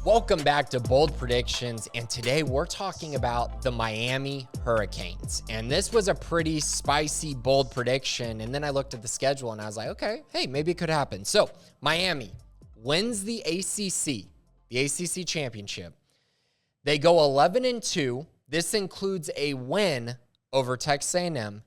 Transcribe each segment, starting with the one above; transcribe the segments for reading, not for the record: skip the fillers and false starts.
Welcome back to Bold Predictions, and today we're talking about the Miami Hurricanes. And this was a pretty spicy, bold prediction, and then I looked at the schedule and I was like, okay, hey, maybe it could happen. So, Miami wins the ACC championship. They go 11-2. This includes a win over Texas A&M,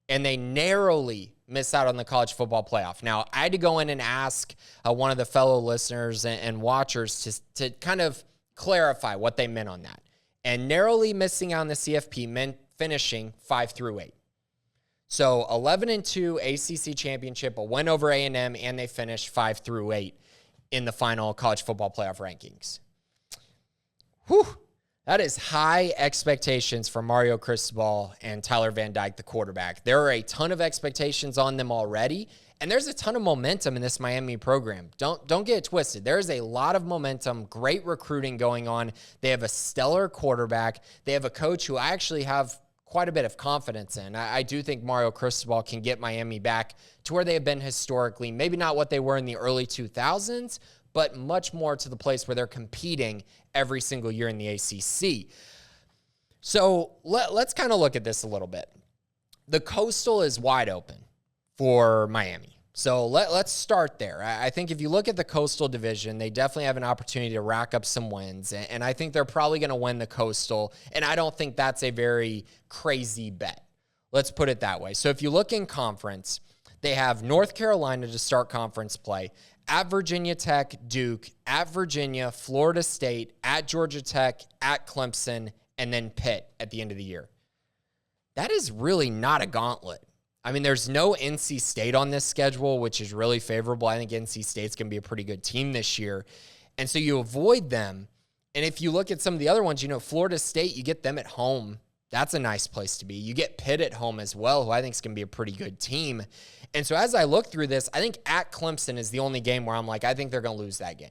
and they narrowly miss out on the college football playoff. Now, I had to go in and ask one of the fellow listeners and watchers to kind of clarify what they meant on that. And narrowly missing out on the CFP meant finishing 5-8. So 11-2 ACC championship, a win over A&M, and they finished 5-8 in the final college football playoff rankings. Whew. That is high expectations for Mario Cristobal and Tyler Van Dyke, the quarterback. There are a ton of expectations on them already, and there's a ton of momentum in this Miami program. Don't get it twisted. There is a lot of momentum, great recruiting going on. They have a stellar quarterback. They have a coach who I actually have quite a bit of confidence in. I do think Mario Cristobal can get Miami back to where they have been historically. Maybe not what they were in the early 2000s, but much more to the place where they're competing every single year in the ACC. So let's kind of look at this a little bit. The Coastal is wide open for Miami. So let's start there. I think if you look at the Coastal Division, they definitely have an opportunity to rack up some wins, and I think they're probably going to win the Coastal, and I don't think that's a very crazy bet. Let's put it that way. So if you look in conference, they have North Carolina to start conference play, at Virginia Tech, Duke, at Virginia, Florida State, at Georgia Tech, at Clemson, and then Pitt at the end of the year. That is really not a gauntlet. I mean, there's no NC State on this schedule, which is really favorable. I think NC State's going to be a pretty good team this year. And so you avoid them. And if you look at some of the other ones, Florida State, you get them at home. That's a nice place to be. You get Pitt at home as well, who I think is going to be a pretty good team. And so as I look through this, I think at Clemson is the only game where I'm like, I think they're going to lose that game.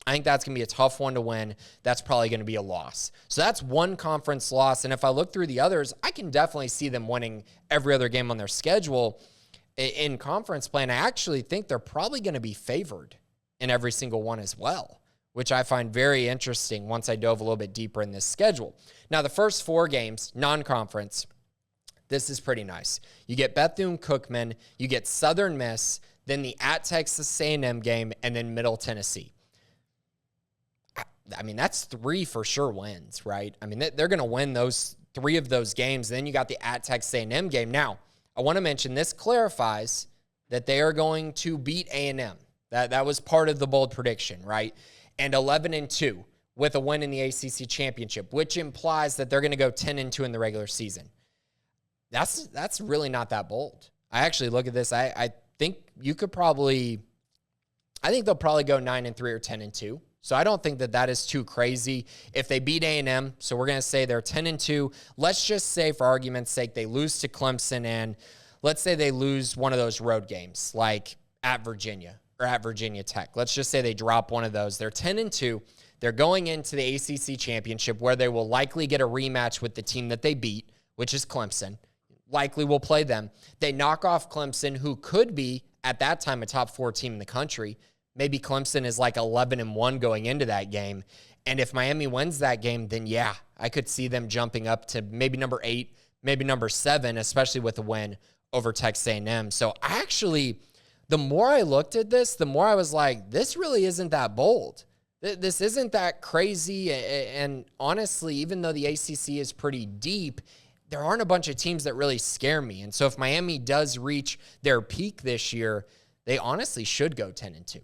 I think that's going to be a tough one to win. That's probably going to be a loss. So that's one conference loss. And if I look through the others, I can definitely see them winning every other game on their schedule in conference play. And I actually think they're probably going to be favored in every single one as well, which I find very interesting once I dove a little bit deeper in this schedule. Now, the first four games, non-conference, this is pretty nice. You get Bethune-Cookman, you get Southern Miss, then the at Texas A&M game, and then Middle Tennessee. I mean, that's three for sure wins, right? I mean, they're going to win those three of those games. Then you got the at Texas A&M game. Now, I want to mention this clarifies that they are going to beat A&M. That was part of the bold prediction, right? And 11-2 with a win in the ACC championship, which implies that they're going to go 10-2 in the regular season. That's really not that bold. I actually look at this. I think they'll probably go 9-3 or 10-2. So I don't think that is too crazy. If they beat A&M, so we're going to say they're 10-2. Let's just say, for argument's sake, they lose to Clemson, and let's say they lose one of those road games, like at Virginia or at Virginia Tech. Let's just say they drop one of those. They're 10-2. They're going into the ACC championship, where they will likely get a rematch with the team that they beat, which is Clemson. Likely will play them. They knock off Clemson, who could be, at that time, a top 4 team in the country. Maybe Clemson is like 11-1 going into that game. And if Miami wins that game, then yeah, I could see them jumping up to maybe number 8, maybe number 7, especially with a win over Texas A&M. So the more I looked at this, the more I was like, this really isn't that bold. This isn't that crazy. And honestly, even though the ACC is pretty deep, there aren't a bunch of teams that really scare me. And so if Miami does reach their peak this year, they honestly should go 10-2.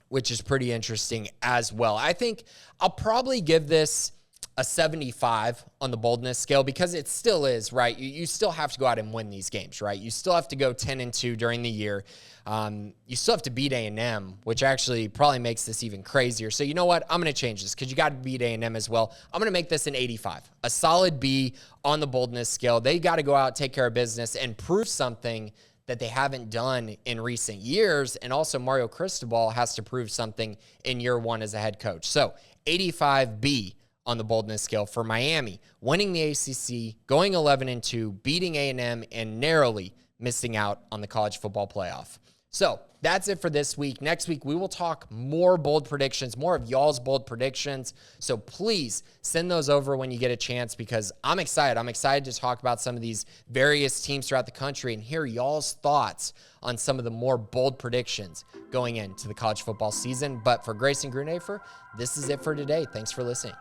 Which is pretty interesting as well. I think I'll probably give this a 75 on the boldness scale, because it still is, right? You still have to go out and win these games, right? You still have to go 10-2 during the year. You still have to beat A&M, which actually probably makes this even crazier. So you know what? I'm going to change this, because you got to beat A&M as well. I'm going to make this an 85, a solid B on the boldness scale. They got to go out, take care of business, and prove something that they haven't done in recent years. And also Mario Cristobal has to prove something in year one as a head coach. So 85B on the boldness scale for Miami, winning the ACC, going 11-2, beating A&M, and narrowly missing out on the college football playoff. So that's it for this week. Next week, we will talk more bold predictions, more of y'all's bold predictions. So please send those over when you get a chance, because I'm excited. I'm excited to talk about some of these various teams throughout the country and hear y'all's thoughts on some of the more bold predictions going into the college football season. But for Grayson Grunefer, this is it for today. Thanks for listening.